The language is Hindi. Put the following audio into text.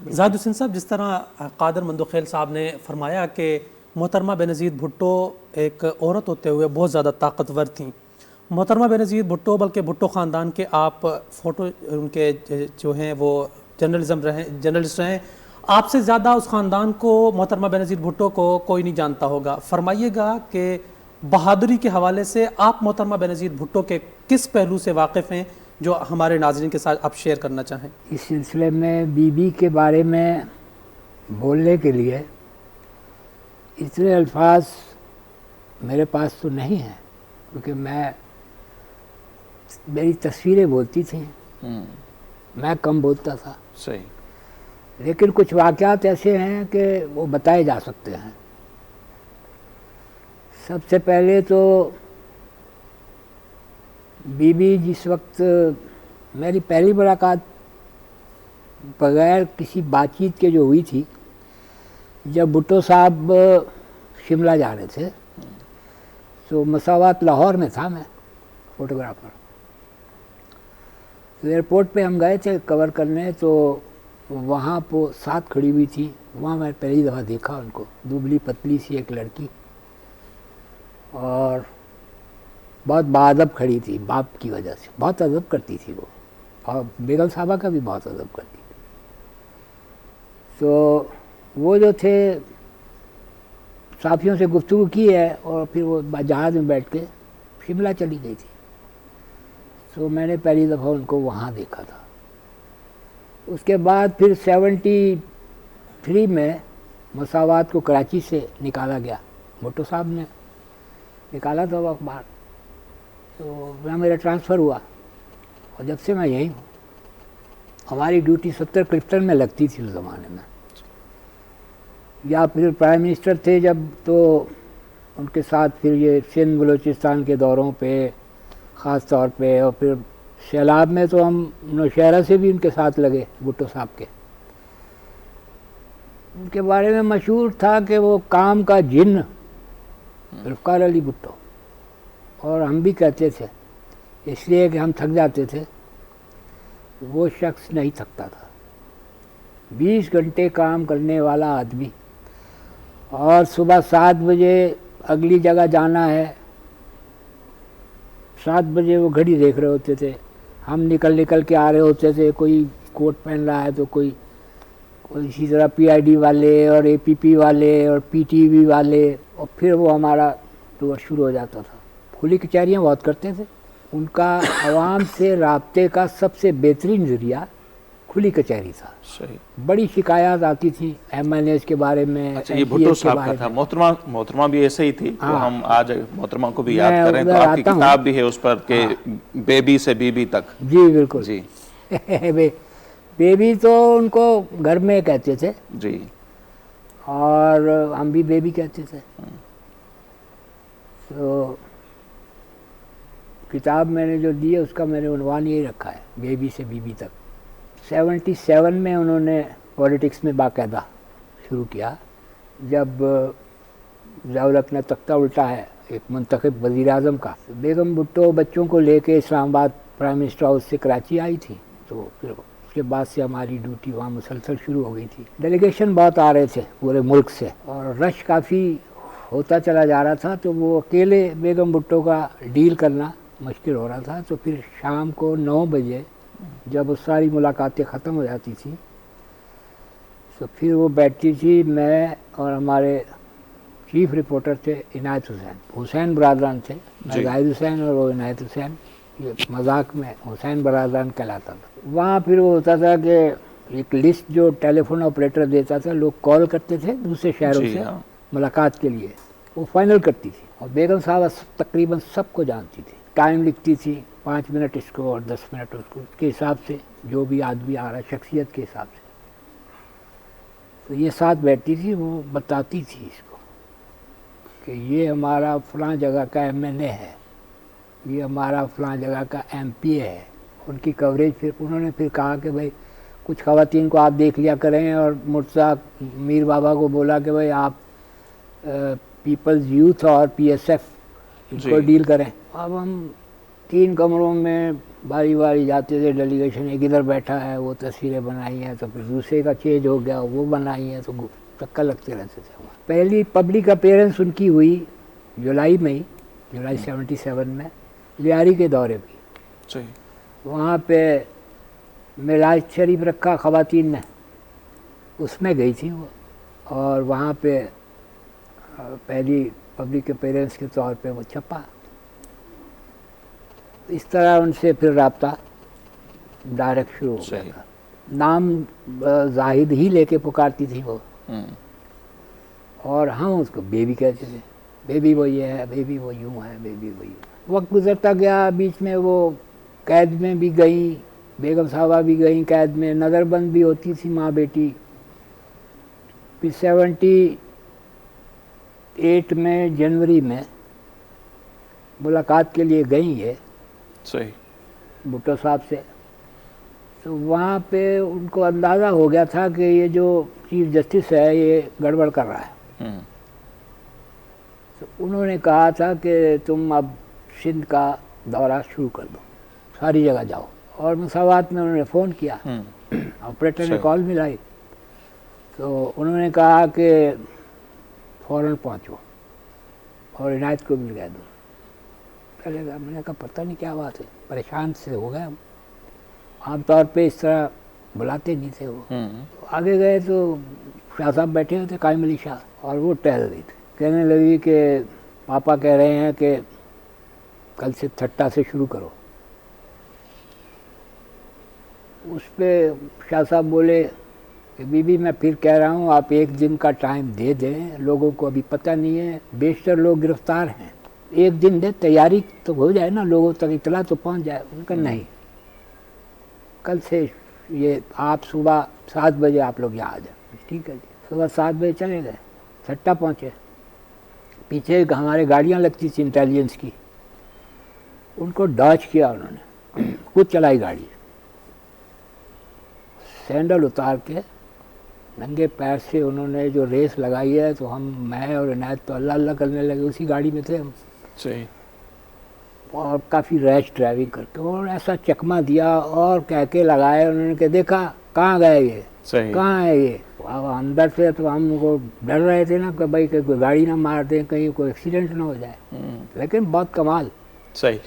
ज़ाहिद हुसैन साहब, जिस तरह कादर मंदोखेल साहब ने फरमाया कि मोहतरमा बेनज़ीर भुट्टो एक औरत होते हुए बहुत ज़्यादा ताकतवर थीं। मोहतरमा बेनज़ीर भुट्टो, बल्कि भुट्टो ख़ानदान के आप फ़ोटो उनके जो हैं वो जर्नलिस्ट रहे। आपसे ज़्यादा उस ख़ानदान को, मोहतरमा बेनज़ीर भुट्टो को कोई नहीं जानता होगा। फरमाइएगा कि बहादुरी के हवाले से आप मोहतरमा बेनज़ीर भुट्टो के किस पहलू से वाकिफ़ हैं जो हमारे नाज़रीन के साथ आप शेयर करना चाहें? इस सिलसिले में बीबी के बारे में बोलने के लिए इतने अल्फाज मेरे पास तो नहीं हैं, क्योंकि मेरी तस्वीरें बोलती थी, मैं कम बोलता था। सही। लेकिन कुछ वाक़यात ऐसे हैं कि वो बताए जा सकते हैं। सबसे पहले तो बीबी जिस वक्त मेरी पहली मुलाकात बगैर किसी बातचीत के जो हुई थी, जब भुट्टो साहब शिमला जा रहे थे, तो मसावात लाहौर में था मैं फोटोग्राफर। तो एयरपोर्ट पे हम गए थे कवर करने, तो वहाँ वो साथ खड़ी हुई थी। वहाँ मैं पहली दफ़ा देखा उनको, दुबली पतली सी एक लड़की, और बहुत बाअदब खड़ी थी बाप की वजह से। बहुत अदब करती थी वो, और बेगम साहबा का भी बहुत अदब करती थी। तो वो जो थे, साथियों से गुफ्तगू की है और फिर वो जहाज़ में बैठ के शिमला चली गई थी। तो मैंने पहली दफ़ा उनको वहाँ देखा था। उसके बाद फिर 73 में मसावात को कराची से निकाला गया, भुट्टो साहब ने निकाला था वो अखबार। तो वहाँ मेरा ट्रांसफ़र हुआ, और जब से मैं यहीं हूँ। हमारी ड्यूटी 70 क्रिप्टन में लगती थी उस ज़माने में, या फिर प्राइम मिनिस्टर थे जब, तो उनके साथ फिर ये सिंध बलूचिस्तान के दौरों पे ख़ास तौर पे, और फिर सैलाब में तो हम नौशहरा से भी उनके साथ लगे भुट्टो साहब के। उनके बारे में मशहूर था कि वो काम का जिन्न ज़ुल्फ़िकार अली भुट्टो, और हम भी कहते थे इसलिए कि हम थक जाते थे, वो शख्स नहीं थकता था। 20 घंटे काम करने वाला आदमी, और सुबह 7 बजे अगली जगह जाना है, 7 बजे वो घड़ी देख रहे होते थे। हम निकल के आ रहे होते थे, कोई कोट पहन रहा है तो कोई इसी तरह पीआईडी वाले और एपीपी वाले और पीटीवी वाले, और फिर वो हमारा टूर शुरू हो जाता था। खुली कचहरियाँ बहुत करते थे। उनका आवाम से राब्ते का सबसे बेहतरीन ज़रिया खुली कचहरी था। सही। बड़ी शिकायत आती थी एमएनएस के बारे में। अच्छा, ये भुट्टो साहब का था। मोहतरमा भी ऐसे ही थी। हाँ। तो हम आज मोहतरमा को भी याद करें, तो आपकी किताब भी है उस पर के बेबी से बीबी तक। जी बिल्कुल जी। बेबी तो उनको घर में कहते थे जी, और हम भी बेबी कहते थे। तो किताब मैंने जो दी है उसका मैंने उन्वान यही रखा है, बेबी से बीबी तक। 77 में उन्होंने पॉलिटिक्स में बाकायदा शुरू किया, जब ज़िया-उल-हक ने तख्ता उल्टा है एक मुंतखब वज़ीर आज़म का। बेगम भुट्टो बच्चों को लेके इस्लामाबाद प्राइम मिनिस्टर हाउस से कराची आई थी, तो फिर उसके बाद से हमारी ड्यूटी वहाँ मुसलसल शुरू हो गई थी। डेलीगेशन बहुत आ रहे थे पूरे मुल्क से, और रश काफ़ी होता चला जा रहा था, तो वो अकेले बेगम भुट्टो का डील करना मुश्किल हो रहा था। तो फिर शाम को 9 बजे जब वो सारी मुलाकातें ख़त्म हो जाती थी, तो फिर वो बैठती थी, मैं और हमारे चीफ रिपोर्टर थे इनायत हुसैन बरादरान थे, ज़ाहिद हुसैन और वो इनायत हुसैन, ये मजाक में हुसैन बरादरान कहलाता था। वहाँ फिर वो होता था कि एक लिस्ट जो टेलीफोन ऑपरेटर देता था, लोग कॉल करते थे दूसरे शहरों से मुलाकात के लिए, वो फाइनल करती थी। और बेगम साहब तकरीबन सबको जानती थी, टाइम लिखती थी, 5 मिनट इसको और 10 मिनट उसको, उसके हिसाब से जो भी आदमी आ रहा है शख्सियत के हिसाब से। तो ये साथ बैठती थी, वो बताती थी इसको कि ये हमारा फ़लाँ जगह का एमएनए है, ये हमारा फ़लाँ जगह का एमपी है। उनकी कवरेज फिर उन्होंने फिर कहा कि भाई कुछ ख़वातीन को आप देख लिया करें, और मुर्तज़ा मीर बाबा को बोला कि भाई आप पीपल्स यूथ और पीएसएफ इनको डील करें। अब हम 3 कमरों में बारी बारी जाते थे डेलीगेशन, एक इधर बैठा है वो तस्वीरें बनाई हैं, तो फिर दूसरे का चेंज हो गया वो बनाई हैं, तो चक्कर लगते रहते थे। पहली पब्लिक अपीयरेंस उनकी हुई जुलाई में ही, जुलाई 77 में, लियारी के दौरे पे। सही। वहाँ पे मिलाद शरीफ रखा ख़वातीन ने, उसमें गई थी वो, और वहाँ पे पहली पब्लिक अपीयरेंस के तौर पे वो छपा। इस तरह उनसे फिर राब्ता डायरेक्ट शुरू हो गया था। नाम जाहिद ही लेके पुकारती थी वो, और हम उसको बेबी कहते थे, बेबी वो ये है, बेबी वो यूँ है, बेबी वो यूँ। वक्त गुजरता गया, बीच में वो कैद में भी गई, बेगम साहबा भी गई कैद में, नज़रबंद भी होती थी माँ बेटी। फिर 78 में जनवरी में मुलाकात के लिए गई है सही भुट्टो साहब से, तो वहाँ पे उनको अंदाज़ा हो गया था कि ये जो चीफ जस्टिस है ये गड़बड़ कर रहा है। तो उन्होंने कहा था कि तुम अब सिंध का दौरा शुरू कर दो, सारी जगह जाओ। और मुसावात में उन्होंने फ़ोन किया, ऑपरेटर ने कॉल मिलाई, तो उन्होंने कहा कि फ़ौरन पहुँचो और इनायत को मिल गया दो। चलेगा, मैंने कहा पता नहीं क्या बात है, परेशान से हो गए हम, आमतौर पे इस तरह बुलाते नहीं थे वो। तो आगे गए तो शाह साहब बैठे हुए थे, कायम अली शाह, और वो टहल रही थी। कहने लगी कि पापा कह रहे हैं कि कल से थट्टा से शुरू करो। उस पर शाह साहब बोले कि बीबी मैं फिर कह रहा हूँ आप एक दिन का टाइम दे दें, लोगों को अभी पता नहीं है, बेशतर लोग गिरफ्तार हैं, एक दिन दे, तैयारी तो हो जाए ना, लोगों तक इतला तो पहुँच जाए। उनका नहीं, कल से ये आप सुबह 7 बजे आप लोग यहाँ आ जाए। ठीक है जी, सुबह 7 बजे चले गए, थट्टा पहुँचे। पीछे हमारे गाड़ियाँ लगती थी इंटेलिजेंस की, उनको डॉच किया उन्होंने, खुद चलाई गाड़ी, सैंडल उतार के नंगे पैर से उन्होंने जो रेस लगाई है, तो मैं और इनायत तो अल्लाह अल्लाह करने लगे, उसी गाड़ी में थे हम। सही। और काफ़ी रैश ड्राइविंग करके, और ऐसा चकमा दिया और कह के लगाए उन्होंने कि देखा कहाँ गए ये, कहाँ है ये। अब अंदर से तो हमको डर रहे थे ना कि भाई कोई गाड़ी ना मार दें, कहीं कोई एक्सीडेंट ना हो जाए, लेकिन बहुत कमाल। सही।